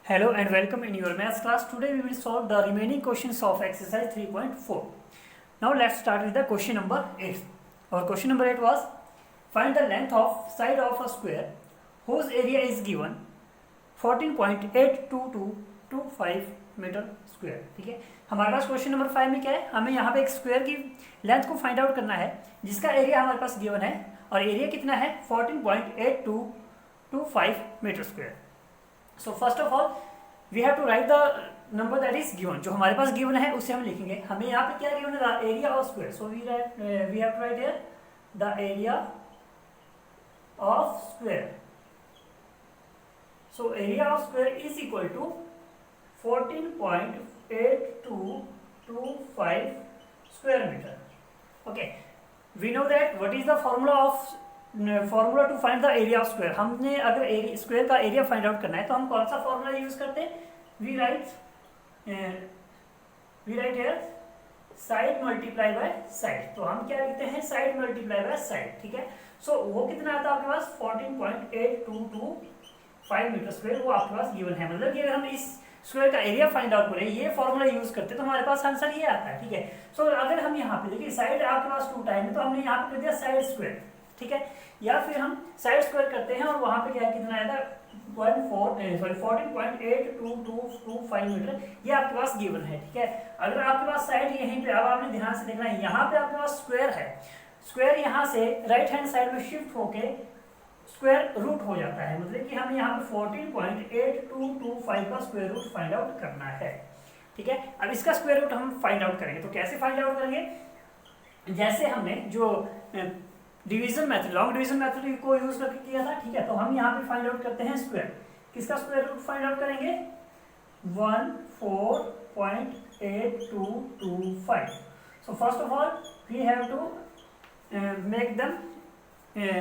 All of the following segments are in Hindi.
Hello and welcome in your maths class. Today we will solve the remaining questions of exercise 3.4. Now let's start with the question number 8. Our question number 8 was find the length of side of a square whose area is given 14.82225 metre square. ठीक है, हमारे पास क्वेश्चन नंबर 5 में क्या है, हमें यहाँ पे एक स्क्वायर की लेंथ को फाइंड आउट करना है जिसका एरिया हमारे पास गिवन है और एरिया कितना है 14.8225 metre square. So first of all we have to write the number that is given. जो हमारे पास गिवन है उसे हम लिखेंगे. हमें यहाँ पे क्या गिवन है, the area of square. So we have to write here the area of square. So area of square is equal to 14.8225 square meter. Okay, we know that what is the formula to find the area of square. हमने अगर स्क्वायर का एरिया फाइंड आउट करना है तो हम कौन सा फॉर्मूला यूज करते हैं? We write here side multiply by side. तो हम क्या लिखते हैं, साइड मल्टीप्लाई बाय साइड. ठीक है, सो वो कितना आता है आपके पास 14.8225 मीटर स्क्वायर. वो आपके पास गिवन है. मतलब कि अगर हम इस स्क्वायर का एरिया फाइंड आउट करें, ये फॉर्मूला यूज करते तो हमारे पास आंसर ये आता है. ठीक है, सो अगर हम यहाँ पे देखिए साइड आपके पास 2 टाइम है तो हमने यहाँ पे कर दिया साइड स्क्वायर. ठीक है, या फिर हम साइड स्क्वायर करते हैं और वहां पे क्या कितना आया था 14.8225 मीटर. ये आपके पास गिवन है. ठीक है, अगर आपके पास साइड यहीं पे, अब आपने ध्यान से देखना है, यहाँ पे आपके पास स्क्वायर है. स्क्वायर यहाँ से राइट हैंड साइड में शिफ्ट होके स्क्वायर रूट हो जाता है. मतलब कि हमें यहाँ पे 14.8225 का स्क्वायर रूट फाइंड आउट करना है. ठीक है, अब इसका स्क्वायर रूट हम फाइंड आउट करेंगे. तो कैसे फाइंड आउट करेंगे, जैसे हमने जो division method, long division method को यूज करके किया था. ठीक है, तो हम यहाँ पे फाइंड आउट करते हैं स्क्वायर. किसका स्क्वायर रूट फाइंड आउट करेंगे? 14.8225. So first of all we have to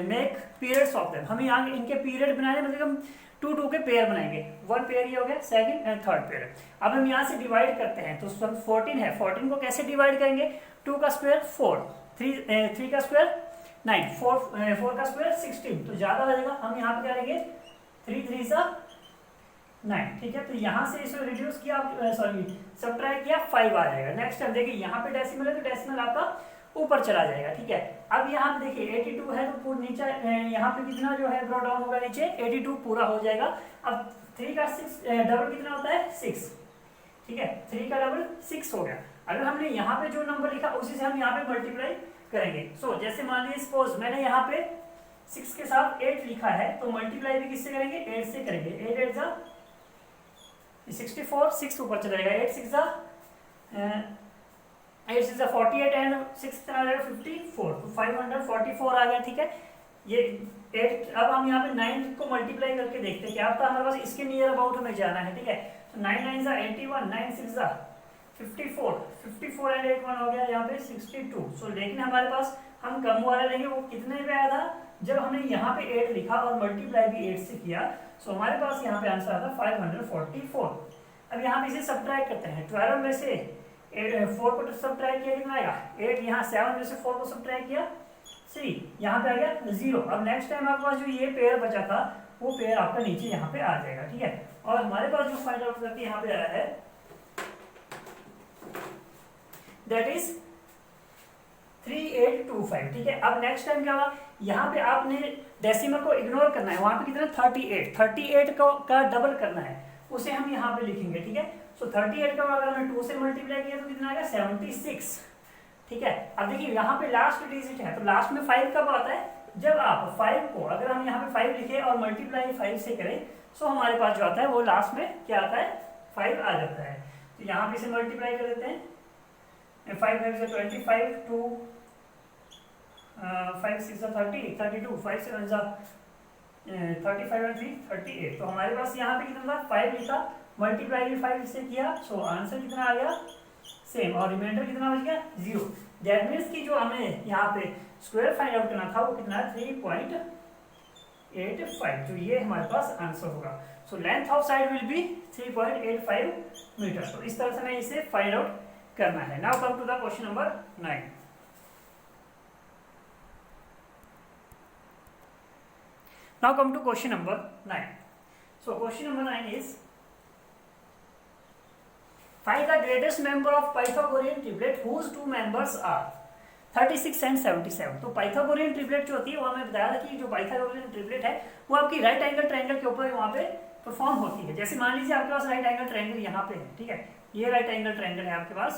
make periods of them. हमें यहाँ इनके पीरियड बनाने, मतलब हम 2 के पेयर बनाएंगे. 1 पेयर ये हो गया, सेकंड एंड थर्ड पेयर. अब हम यहाँ से डिवाइड करते हैं तो 14 है, 14 को कैसे डिवाइड करेंगे? 2 का स्क्वायर 4, 3 का स्क्वायर 9, 4 का स्क्वायर 16. तो ज्यादा लगेगा, हम यहाँ पे क्या करेंगे 3 3 9. ठीक है, तो यहाँ से इसको रिड्यूस किया, सॉरी सब्ट्रैक्ट किया, 5 आ जाएगा. नेक्स्ट टाइम देखिए यहाँ पे डेसिमल है तो डेसिमल आपका ऊपर चला जाएगा. ठीक है, अब यहाँ पे देखिए 82 है तो पूरा नीचे यहाँ पे कितना जो है ब्रॉड डाउन होगा नीचे, 82 पूरा हो जाएगा. अब 3 का 6 डबल कितना होता है 6. ठीक है, 3 का डबल 6 हो गया. अगर हमने यहाँ पे जो नंबर लिखा उसी से हम यहाँ पे मल्टीप्लाई करेंगे. सो जैसे मान लीजिए सपोज मैंने यहाँ पे 6 के साथ 8 लिखा है तो मल्टीप्लाई भी किससे करेंगे? 8 से करेंगे. 8 8 जा 64, 6 ऊपर चला जाएगा. 8 6 जा 8 6 जा 48 एंड 6 कितना आ जाएगा 54. तो 544 आ गया. ठीक है, ये 8. अब हम यहाँ पे 9 को मल्टीप्लाई करके देखते हैं क्या आता है. हमारे पास इसके नियर अबाउट हमें जाना है. ठीक है, तो 9 9 जा 81, 9 6 जा 54 एंड 8 1 हो गया यहाँ पे 62. सो लेकिन हमारे पास हम कम वाला लेंगे. वो कितने पे आया था जब हमने यहाँ पे 8 लिखा और मल्टीप्लाई भी 8 से किया. सो हमारे पास यहाँ पे आंसर आता 544. अब यहाँ पे इसे सब्ट्रैक्ट करते हैं. 12 में से 4 को सब्ट्रैक्ट किया कितना आएगा 8. यहाँ 7 में से 4 को सब्ट्रैक्ट किया 3. यहाँ पे आ गया 0. अब नेक्स्ट टाइम आपके पास जो ये पेयर बचा था वो पेयर आपका नीचे यहाँ पे आ जाएगा. ठीक है, और हमारे पास जो फाइंड आउट करके यहाँ पे आया है दैट इज 3825. ठीक है, अब नेक्स्ट टाइम क्या होगा, यहाँ पे आपने डेसिमल को इग्नोर करना है. वहां पे कितना 38 का डबल करना है, उसे हम यहाँ पे लिखेंगे. ठीक है, सो 38 का अगर हमने 2 से मल्टीप्लाई किया तो कितना आएगा 76. ठीक है, अब देखिए यहाँ पे लास्ट डिजिट है तो लास्ट में 5 कब आता है? जब आप 5 को, अगर हम यहाँ पे 5 लिखे और मल्टीप्लाई 5 से करें सो हमारे पास जो आता है वो लास्ट में क्या आता है 5 आ जाता है. तो यहाँ पे इसे मल्टीप्लाई कर देते हैं. 5 5 से 25, 2 5 6 से 30, 32, 5 7 जा 35 और 3 38. तो हमारे पास यहाँ पे कितना था 5 लिखा, मल्टीप्लाई भी 5 से किया. सो आंसर कितना आ गया सेम, और रिमाइंडर कितना बच गया 0. दैट मीन्स कि जो हमें यहाँ पे स्क्वायर फाइंड आउट करना था वो कितना 3.85. जो ये हमारे पास आंसर होगा. So length of side will be 3.85 metre. तो इस तरह से हमें इसे फाइंड आउट करना है. Now come to the question number 9. Now come to question number 9. So question number 9 is find the greatest member of Pythagorean triplet whose two members are 36 and 77। तो पाइथागोरियन ट्रिपलेट जो होती है वो हमें बताया था कि जो पाइथागोरियन ट्रिपलेट है वो आपकी राइट एंगल ट्रायंगल के ऊपर वहाँ पे परफॉर्म होती है। जैसे मान लीजिए आपके पास राइट एंगल ट्रायंगल यहाँ पे है, ठीक है, ये राइट एंगल ट्रायंगल है आपके पास।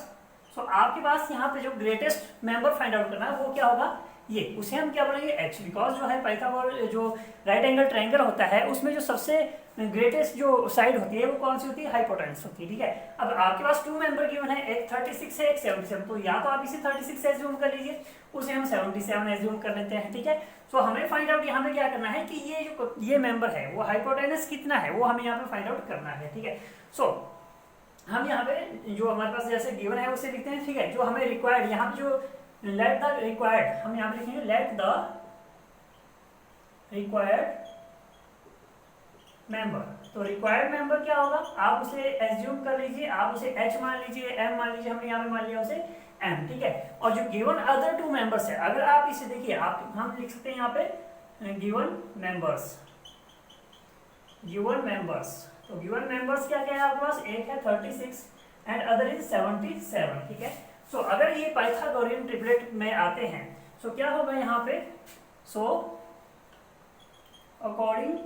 सो आपके पास यहाँ पे जो ग्रेटेस्ट मेंबर फाइंड आउट करना है वो क्या होगा, ये, उसे हम क्या बोलेंगे एच, बिकॉज जो है पाइथागोर जो राइट एंगल ट्रायंगल होता है उसमें जो सबसे ग्रेटेस्ट जो साइड होती है वो कौन सी होती है, हाइपोटेनस होती है, ठीक है। अब आपके पास टू मेंबर गिवन है, एक 36 है एक 77, तो या तो आप इसे 36 एज्यूम कर लीजिए, उसे हम 77 एज्यूम कर लेते हैं, ठीक है। सो हमें फाइंड आउट यहाँ पे क्या करना है कि ये मेंबर है वो हाइपोटेनस कितना है वो हमें यहाँ पे फाइंड आउट करना है, ठीक है। सो हम यहाँ पे जो हमारे पास जैसे गिवन है उसे लिखते हैं, ठीक है। जो हमें रिक्वायर्ड यहाँ पे जो लेट द रिक्वायर्ड, हम यहाँ पे लिखेंगे लेट द रिक्वायर्ड मेंबर। तो रिक्वायर्ड मेंबर क्या होगा, आप उसे एज्यूम कर लीजिए, आप उसे एच मान लीजिए, एम मान लीजिए, हमने यहाँ पे मान लिया उसे एम, ठीक है। और जो गिवन अदर टू मेंबर्स है, अगर आप इसे देखिए, आप हम लिख सकते हैं यहाँ पे गिवन मेंबर्स, गिवन मेंबर्स। तो गिवन मेंबर्स क्या क्या है आपके पास, एक है 36 एंड अदर इज 77, ठीक है। सो अगर ये पाइथागोरियन ट्रिपलेट में आते हैं सो क्या होगा यहाँ पे, सो अकॉर्डिंग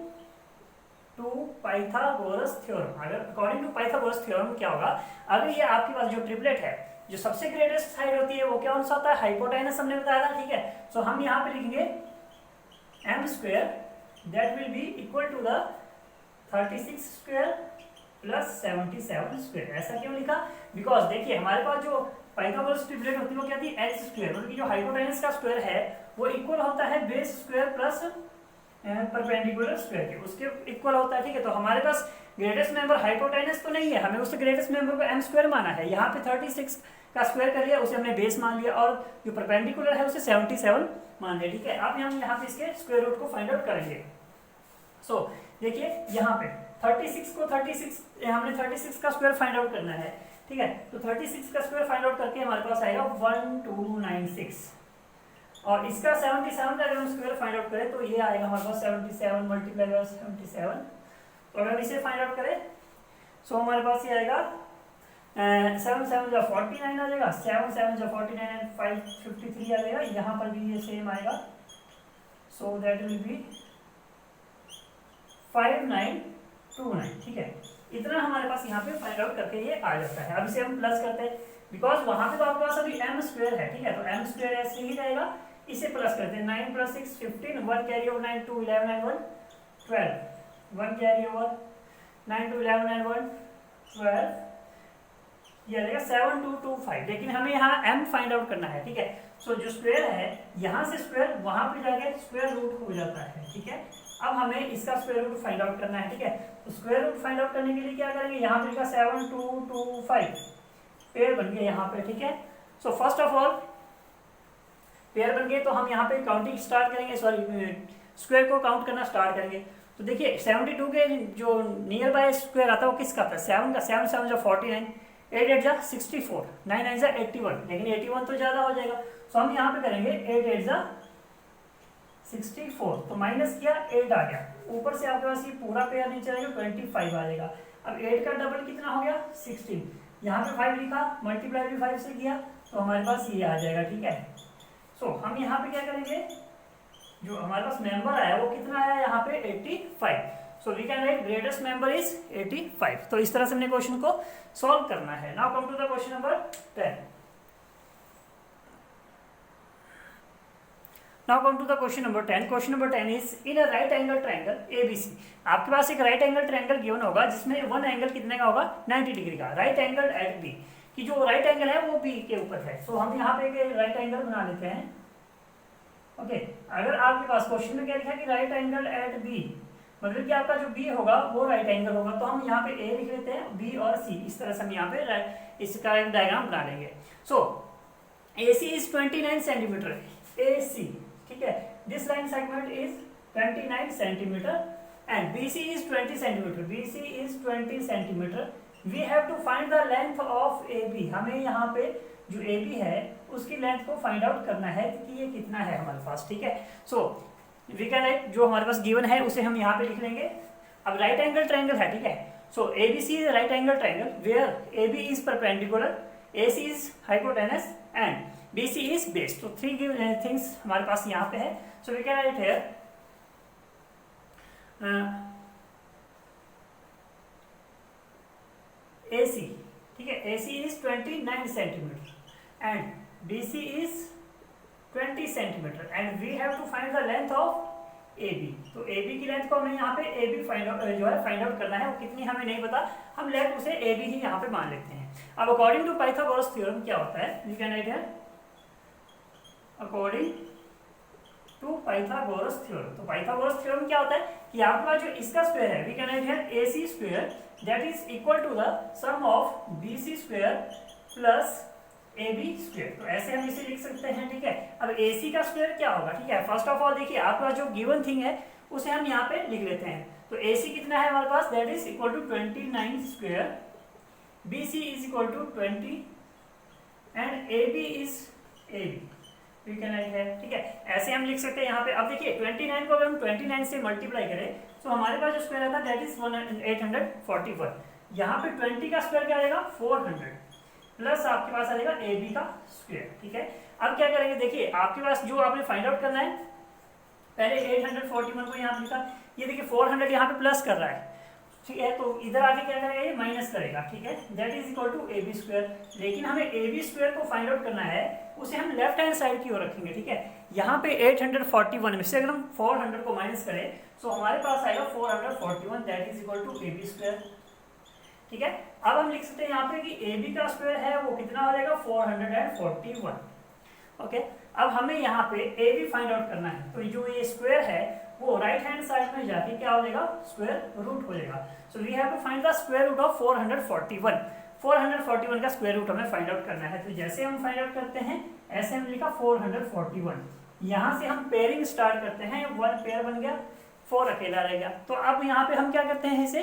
टू पाइथागोरस थ्योरम, अगर अकॉर्डिंग टू पाइथागोरस थ्योरम क्या होगा, अगर ये आपके पास जो ट्रिपलेट है जो सबसे ग्रेटेस्ट साइड होती है वो क्या सा होता है, हाइपोटेनस हमने बताया था, ठीक है। सो हम यहाँ पे लिखेंगे M square that will be equal to the 36 square plus 77 square. ऐसा क्यों लिखा, बिकॉज देखिए हमारे पास जो पाइथागोरस ट्रिपलेट होती है वो क्या थी, एच स्क्वायर, मतलब कि जो हाइपोटेनस का स्क्वायर है वो इक्वल होता है base square plus perpendicular square के, उसके इक्वल होता है, ठीक है। तो हमारे पास ग्रेटेस्ट मेंबर हाइपोटेनस तो नहीं है, हमें उससे ग्रेटेस्ट मेंबर को एम स्क्वायर माना है। यहाँ पे 36 का स्क्वायर कर लिया, उसे हमने बेस मान लिया, और जो परपेंडिकुलर है उसे 77 मान लिया, ठीक है। अब हम यहाँ पे इसके स्क्वायर रूट को फाइंड आउट करेंगे। सो देखिए यहाँ पे 36 को 36 हमने 36 का स्क्वायर फाइंड आउट करना है, ठीक है। तो 36 का स्क्वायर फाइंड आउट करके हमारे पास आएगा 1296, और इसका 77 का अगर हम स्क्वायर फाइंड आउट करें तो ये आएगा हमारे पास 77 मल्टीप्लाई बाय 77। तो अगर हम इसे फाइंड आउट करें सो हमारे पास ये आएगा 7 7 जो 49 आ जाएगा, 7 7 जो 49 एंड 553 आ जाएगा, यहाँ पर भी ये सेम आएगा। सो दैट विल बी 5929, ठीक है। इतना हमारे पास यहाँ पे फाइंड आउट करके ये आ जाता है। अब इसे हम प्लस करते हैं, बिकॉज वहां पे तो आपके पास अभी एम स्क्वायर है, ठीक है। तो एम स्क्वायर ऐसे ही रहेगा, इसे प्लस करते हैं, 9 + 6 15, 1 carry over 9 2 11 and 1 12, 1 carry over 9 2 11 and 1 12, ये आ जाएगा 7225। लेकिन हमें यहाँ m फाइंड आउट करना है, ठीक है। सो जो स्क्वायर है यहाँ से स्क्वायर वहां पे जाके स्क्वायर रूट हो जाता है, ठीक है। अब हमें इसका स्क्वायर रूट फाइंड आउट करना है, ठीक है। तो स्क्वायर रूट फाइंड आउट करने के लिए क्या करेंगे, यहाँ पे लिखा 7225 पेयर बन गया यहाँ पे, ठीक है। सो फर्स्ट ऑफ ऑल पेयर बन गए तो हम यहाँ पे काउंटिंग स्टार्ट करेंगे, सॉरी स्क्वायर को काउंट करना स्टार्ट करेंगे। तो देखिए 72 के जो नियर बाय स्क्वायर आता है वो किसका था, 7 का, 7 7 जो 49, 8 8 जा 64, 9 9 जा 81, लेकिन 81 तो ज्यादा हो जाएगा। सो हम यहाँ पे करेंगे 8 8 जा 64, तो माइनस किया 8 आ गया, ऊपर से आपके पास ये पूरा पेयर नीचे आएगा 25 आ जाएगा। अब 8 का डबल कितना हो गया 16, यहाँ पे 5 लिखा, मल्टीप्लाई भी 5 से किया तो हमारे पास ये आ जाएगा, ठीक है। सो हम यहाँ पे क्या करेंगे, जो हमारे पास मेंबर आया वो कितना आया यहाँ पे 85। So we can write greatest member is 85। तो इस तरह से हमने क्वेश्चन को सॉल्व करना है। Now come to the question number 10। Now come to the question number 10. Question number 10 is in a right angle triangle ABC. आपके पास एक राइट एंगल ट्रायंगल गिवन होगा जिसमें वन एंगल कितने का होगा 90 डिग्री का, राइट एंगल एट बी, कि जो राइट एंगल है वो बी के ऊपर है। सो हम यहाँ पे एक राइट एंगल बना लेते हैं, ओके। अगर आपके पास क्वेश्चन में क्या लिखा है कि राइट एंगल एट बी, मतलब कि आपका जो बी होगा वो राइट एंगल होगा, तो हम यहाँ पे ए लिख लेते हैं, बी और सी, इस तरह से हम यहाँ पे इसका एक डायग्राम बना लेंगे। So AC is 29 centimetre, AC, ठीक है। This line segment is 29 centimetre and BC is 20 centimetre, BC is 20 centimetre. We have to find the length of AB, हमें यहाँ पे जो AB है उसकी लेंथ को फाइंड आउट करना है कि ये कितना है हमारे पास, ठीक है। सो वी कैन राइट जो हमारे पास गिवन है उसे हम यहाँ पे लिख लेंगे। अब राइट एंगल ट्रायंगल है, ठीक है। So ABC is a right angle triangle where AB is perpendicular, AC is hypotenuse and BC is base. तो three things हमारे पास यहाँ पे है. So we can write here AC, ठीक है, AC is 29 centimetre and BC is 20 centimetre and we have to find the length of AB. तो AB की लेंथ को हमें यहाँ पे AB फाइंड आउट करना है. वो कितनी हमें नहीं पता, हम लेट उसे AB ही यहाँ पे मान लेते हैं. अब अकॉर्डिंग टू पाइथागोरस थ्योरम क्या होता है, we can write here according to Pythagoras theorem. तो पाइथागोरस थ्योरम क्या होता है कि आपके पास जो इसका स्क्वायर है, we can write here AC square that is equal to the sum of BC square plus AB square. तो ऐसे हम इसे लिख सकते हैं, ठीक है. अब AC का स्क्वायर क्या होगा, ठीक है. फर्स्ट ऑफ ऑल देखिए आपका जो गिवन थिंग है उसे हम यहाँ पे लिख लेते हैं. तो AC कितना है हमारे पास, that is equal to 29 square, BC is equal to 20 and AB is AB. We can write है, ठीक है. ऐसे हम लिख सकते हैं यहाँ पे. अब देखिए 29 को अगर हम 29 से मल्टीप्लाई करें तो हमारे पास जो स्क्वायर आता है दैट इज 841. यहाँ पे 20 का स्क्वायर क्या आएगा 400 प्लस आपके पास आ जाएगा AB का स्क्वायर, ठीक है. अब क्या करेंगे, देखिए आपके पास जो आपने फाइंड आउट करना है, पहले 841 को यहाँ लिखा, ये देखिए 400 यहाँ पे प्लस कर रहा है, ठीक है. तो इधर आके क्या करेगा, ये माइनस करेगा, ठीक है. That is equal to AB square. लेकिन हमें AB स्क्वायर को फाइंड आउट करना है, उसे हम लेफ्ट हैंड साइड की ओर रखेंगे, ठीक है. यहाँ पे 841 में से अगर हम 400 को माइनस करें तो हमारे पास आएगा 441 that is equal to AB square, ठीक है. अब हम लिख सकते हैं यहाँ पे कि AB का स्क्वायर है वो कितना हो जाएगा 441. ओके. अब हमें यहाँ पे AB फाइंड आउट करना है. तो जो ये स्क्वायर है वो राइट हैंड साइड में जाके क्या हो जाएगा, स्क्वायर रूट हो जाएगा. So we have to find the square root of 441. 441 का स्क्वायर रूट हमें फाइंड आउट करना है. तो जैसे हम फाइंड आउट करते हैं ऐसे हम लिखा 441. यहाँ से हम पेयरिंग स्टार्ट करते हैं. 1 पेयर बन गया, 4 अकेला रह गया. तो अब यहाँ पे हम क्या करते हैं, इसे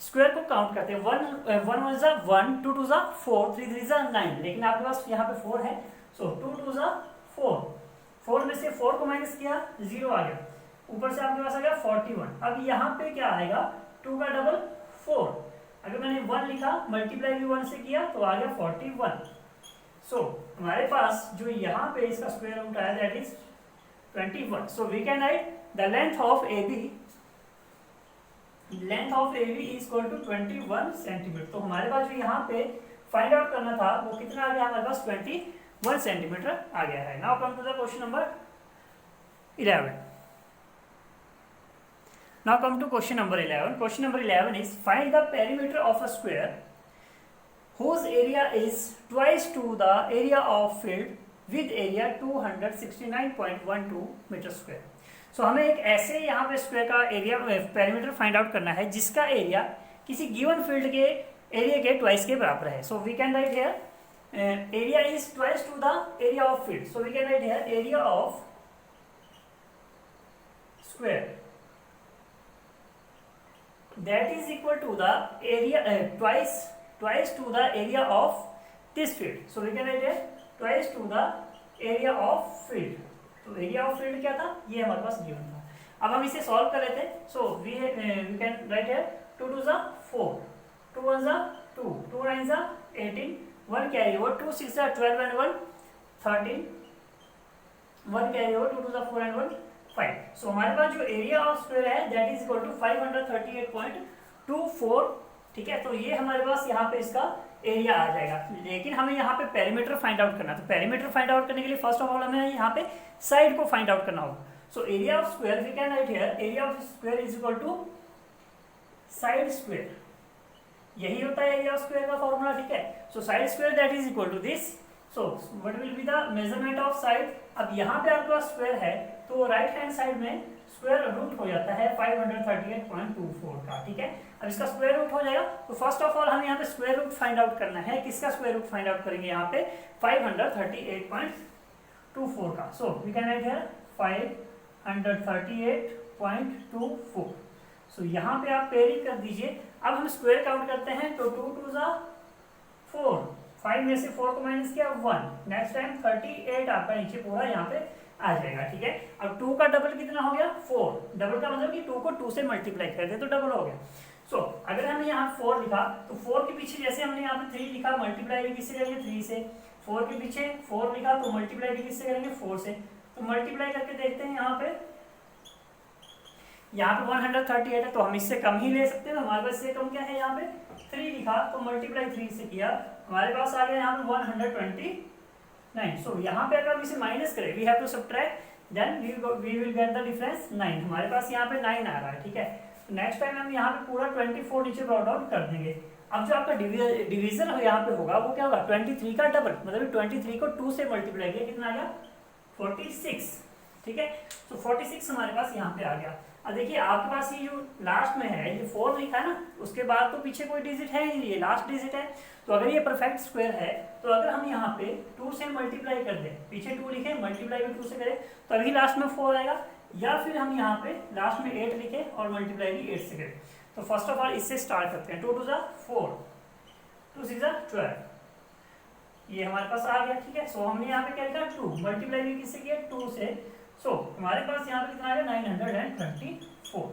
स्क्वायर को काउंट करते हैं. 1 1 जा 1, 2 2 जा 4, 3 3 जा 9. लेकिन आपके पास यहाँ पे 4 है. सो 2 2 जा 4, 4 में से 4 को माइनस किया 0 आ गया. ऊपर से आपके पास आ गया 41. अब यहाँ पे क्या आएगा, 2 का डबल 4. अगर मैंने 1 लिखा मल्टीप्लाई भी 1 से किया तो आ गया 41. सो हमारे पास जो यहाँ पे इसका स्क्वायर रूट आया that is 21. So we can write the length of AB is equal to 21 centimetre. तो हमारे पास जो यहाँ पे फाइंड आउट करना था वो कितना आ गया हमारे पास 21 सेंटीमीटर आ गया है. Now come to the question number 11. Now come to question number 11. Question number 11 is find the perimeter of a square whose area is twice to the area of field with area 269.12 meter square. So हमें एक ऐसे यहाँ पे स्क्वायर का एरिया पेरीमीटर फाइंड आउट करना है जिसका एरिया किसी गिवन फील्ड के एरिया के ट्वाइस के बराबर है. So we can write here area is twice to the area of field. So we can write here area of square that is equal to the area twice to the area of this field. So we can write here twice to the area of field. तो एरिया ऑफ फील्ड क्या था, ये हमारे पास गिवन था. अब हम इसे सॉल्व कर लेते हैं. So we can write here 2 2 जा 4, 2 1 जा 2, 2 9 जा 18, 1 कैरी ओवर, 2 6 जा 12 एंड 1 13, 1 कैरी ओवर, 2 2 जा 4 एंड 1 5. सो हमारे पास जो एरिया ऑफ स्क्वायर है दैट इज इक्वल टू 538.24, ठीक है. तो ये हमारे पास यहाँ पे इसका एरिया आ जाएगा. लेकिन हमें यहाँ पे पेरीमीटर फाइंड आउट करना है. तो पेरीमीटर फाइंड आउट करने के लिए फर्स्ट ऑफ ऑल हमें यहाँ पे साइड को फाइंड आउट करना होगा. So area of square we can write here area of square is equal to side square. यही होता है एरिया ऑफ स्क्वायर का फॉर्मूला, ठीक है. So side square that is equal to this. So what will be the measurement of side. अब यहाँ पे आपके पास स्क्वायर है तो राइट हैंड साइड में स्क्वायर रूट हो जाता है 538.24 का, ठीक है. अब इसका स्क्वायर रूट हो जाएगा. तो फर्स्ट ऑफ ऑल हमें यहाँ पे स्क्वायर रूट फाइंड आउट करना है. किसका स्क्वायर रूट फाइंड आउट करेंगे यहाँ पे 538.24 का. So we can write here 538.24. सो यहाँ पे आप पेयरिंग कर दीजिए. अब हम स्क्वायर काउंट करते हैं. तो 2 2 जा 4, 5 में से 4 को माइनस किया 1, नेक्स्ट टाइम 38 आपका नीचे पूरा यहाँ पे आ जाएगा, ठीक है। अब 2 का डबल कितना हो गया 4, डबल का मतलब कि 2 को 2 से मल्टीप्लाई कर दे तो डबल हो गया। सो अगर हमने यहाँ 4 लिखा तो 4 के पीछे जैसे हमने यहाँ पे 3 लिखा, मल्टीप्लाई भी किससे करेंगे 3 से। 4 के पीछे 4 लिखा तो मल्टीप्लाई भी किससे करेंगे 4 से। तो मल्टीप्लाई करके देखते हैं यहाँ पे 138 है तो हम इससे कम ही ले सकते हैं। तो हमारे पास इससे कम क्या है, यहाँ पे 3 लिखा तो मल्टीप्लाई 3 से किया, हमारे पास आ गया यहाँ पे 129। सो यहाँ पे अगर हम इसे माइनस करें, we have to subtract, then we will get the difference 9। हमारे पास यहाँ पे 9 आ रहा है, ठीक है। नेक्स्ट टाइम हम यहाँ पे पूरा 24 नीचे ब्रॉट आउट कर देंगे। अब जो आपका डिवीजन यहाँ पे होगा वो क्या होगा 23 का डबल, मतलब 23 को 2 से मल्टीप्लाई किया कितना आ गया 46, ठीक है। तो 46 हमारे पास यहाँ पे आ गया। अब देखिए आपके पास ये जो लास्ट में है ये 4 लिखा है ना, उसके बाद तो पीछे कोई डिजिट है नहीं, ये लास्ट डिजिट है। तो अगर ये परफेक्ट स्क्वायर है तो अगर हम यहाँ पे 2 से मल्टीप्लाई कर दें, पीछे 2 लिखे मल्टीप्लाई भी 2 से करें तो अभी लास्ट में 4 आएगा, या फिर हम यहाँ पे लास्ट में 8 लिखे और मल्टीप्लाई भी 8 से करें। तो फर्स्ट ऑफ ऑल इससे स्टार्ट करते हैं। 2 2 4, 2 6 12, ये हमारे पास आ गया, ठीक है। सो हमने यहाँ पे क्या लिखा 2, मल्टीप्लाई भी किससे किया 2 से। सो हमारे पास यहाँ पे कितना आ गया 924।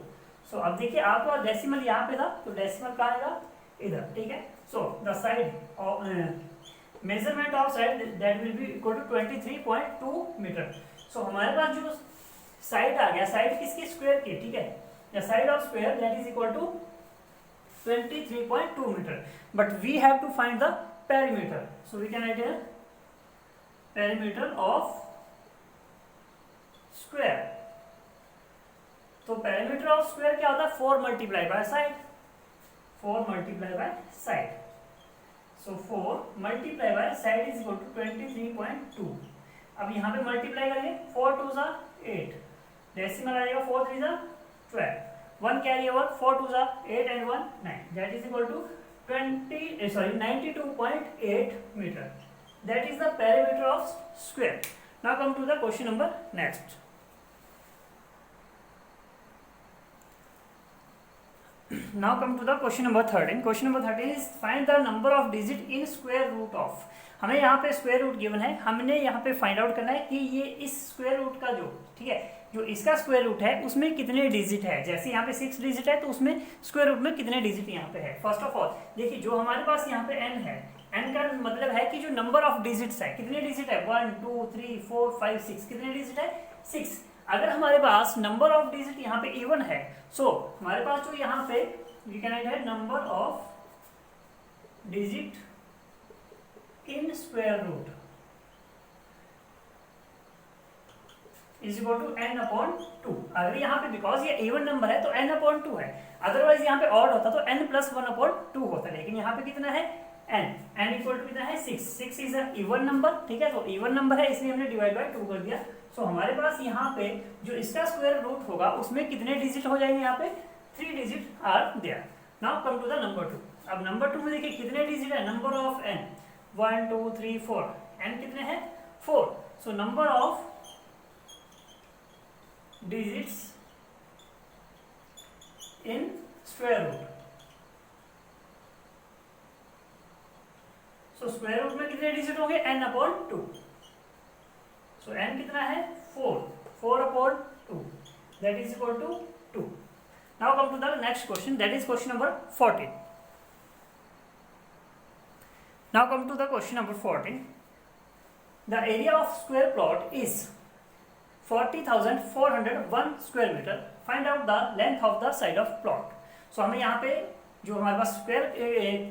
सो अब देखिए आपका डेसिमल यहाँ पे था तो डेसिमल कहाँ आएगा इधर, ठीक है। So the side of measurement of side that will be equal to 23.2 meter. So हमारे पास जो साइड आ गया, साइड किसकी स्क्वायर की, ठीक है, the side of square that is equal to 23.2 metre, but we have to find the perimeter. So we can write here perimeter of square. तो perimeter of square क्या होता है 4 multiply by side, 4 multiply by side. So 4 multiply by side is equal to 23.2. अब यहाँ पे multiply करेंगे 4 2 8, डेसिमल आएगा 4 3 12, 1 carry over 4 2 8 and 1 9, that is equal to 92.8 meter. That is the perimeter of square. Now come to the question number next. Now come to the question number 13. Question number 13 is find the number of digit in square root of. हमें यहाँ पे स्क्वायर रूट गिवन है, हमने यहाँ पे फाइंड आउट करना है कि ये इस स्क्वायर रूट का जो, ठीक है, जो इसका स्क्वायर रूट है उसमें कितने डिजिट है। जैसे यहाँ पे 6 डिजिट है तो उसमें स्क्वायर रूट में कितने डिजिट यहाँ पे है। फर्स्ट ऑफ ऑल देखिए जो हमारे पास यहाँ पे n है, n का मतलब है कि जो नंबर ऑफ डिजिट्स है, कितने डिजिट है 1 2 3 4 5 6, कितने डिजिट है 6। अगर हमारे पास नंबर ऑफ डिजिट यहाँ पे इवन है, सो हमारे पास जो यहाँ पे वी कैन राइट है number of digit in square root is equal to n upon 2। अगर यहाँ पे बिकॉज ये इवन नंबर है तो n अपॉन 2 है, अदरवाइज यहाँ पे ऑड होता तो n प्लस 1 अपॉन 2 होता, लेकिन यहाँ पे कितना है n इक्वल टू कितना है 6। 6 इज अ इवन नंबर, ठीक है, तो इवन नंबर है इसलिए हमने डिवाइड बाय 2 कर दिया। सो हमारे पास यहाँ पे जो इसका स्क्वायर रूट होगा उसमें कितने डिजिट हो जाएंगे, यहाँ पे 3 digit are there. Now come to the number 2। अब नंबर 2 में देखिए कितने डिजिट है, नंबर ऑफ n 1 2 3 4, n कितने हैं 4। So number of digits in square root, so square root में कितने डिजिट होंगे n अपॉन 2। so n कितना है 4 upon 2, that is equal to 2। now come to the next question, that is question number 14। now come to the question number 14। the area of square plot is 40,401 square meter, find out the length of the side of plot. So हमें यहाँ पे जो हमारे पास स्क्वायर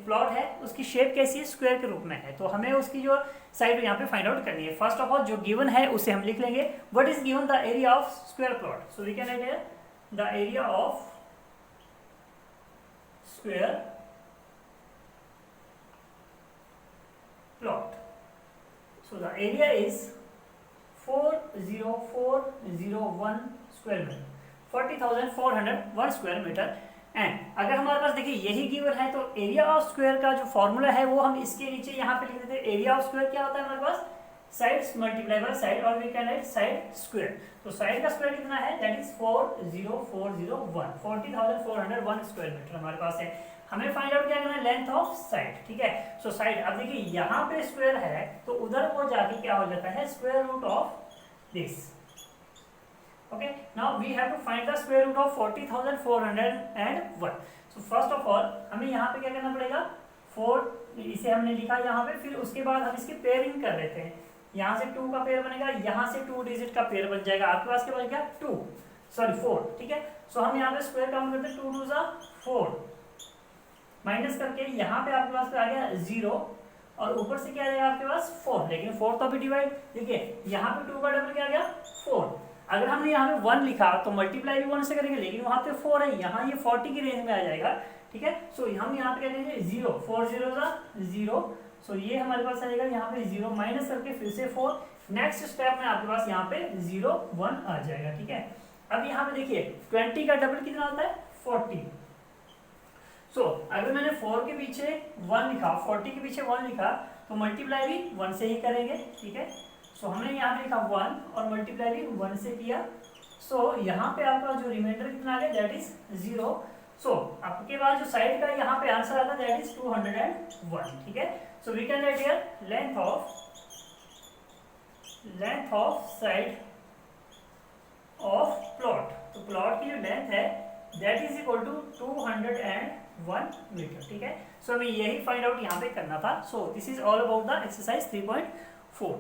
प्लॉट है उसकी शेप कैसी है, स्क्वायर के रूप में है, तो हमें उसकी जो साइड यहाँ पे फाइंड आउट करनी है। फर्स्ट ऑफ ऑल जो गिवन है उसे हम लिख लेंगे, what is given the area of square plot. So we can write here the area of square plot. So the area is 40401 square metre, 40,401 square metre. And अगर हमारे पास देखिए यही गिवन है तो एरिया ऑफ स्क्वायर का जो फॉर्मूला है वो हम इसके नीचे यहाँ पे लिख देते हैं। एरिया ऑफ स्क्वायर क्या होता है हमारे पास, साइड्स मल्टीप्लाई बाय साइड, और we can write side square. तो साइड का स्क्वायर कितना है, दैट इज 40401, 40,401 स्क्वायर मीटर हमारे पास है। हमें फाइंड आउट क्या करना है, लेंथ ऑफ साइड, ठीक है। सो साइड, अब देखिए यहाँ पे स्क्वायर है तो उधर वो जाके क्या हो जाता है square root of this, Okay, now we have to find the square root of 40,401. So first of all हमें यहाँ पे क्या करना पड़ेगा, 4 इसे हमने लिखा यहाँ पे, फिर उसके बाद हम इसकी पेयरिंग कर लेते हैं। यहाँ से 2 का पेयर बनेगा, यहाँ से 2 डिजिट का पेयर बन जाएगा, आपके पास क्या बनेगा 4, ठीक है। सो हम यहाँ पे स्क्वायर काउंट करते हैं, 2 2 जा 4 माइनस करके यहाँ पे आपके पास आ गया 0 और ऊपर से क्या आ जाएगा आपके पास 4, लेकिन 4 तो अभी डिवाइड, देखिए यहाँ पे 2 का डबल क्या आ गया 4। अगर हमने यहाँ पे 1 लिखा तो मल्टीप्लाई भी 1 से करेंगे, लेकिन वहाँ पे 4 है, यहाँ ये 40 की रेंज में आ जाएगा, ठीक है। सो हम यहाँ पे क्या करेंगे 0, 4 0 जा 0, सो ये हमारे पास आएगा यहाँ पे 0 माइनस करके फिर से 4, नेक्स्ट स्टेप में आपके पास यहाँ पे 0 1 आ जाएगा, ठीक है। अब यहाँ पे देखिए 20 का डबल कितना होता है 40। सो अगर मैंने 4 के पीछे 1 लिखा, 40 के पीछे 1 लिखा, तो मल्टीप्लाई भी 1 से ही करेंगे, ठीक है। सो हमने यहाँ पे लिखा 1 और मल्टीप्लाई भी 1 से किया। सो यहाँ पे आपका जो रिमाइंडर कितना आ गया, दैट इज 0। सो आपके पास जो साइड का यहाँ पे आंसर आता है दैट इज 201, ठीक है। So we can write here length of side of plot. तो प्लॉट की जो लेंथ है that is equal to 201 metre, ठीक है। सो हमें यही फाइंड आउट यहाँ पे करना था। So this is all about the exercise 3.4।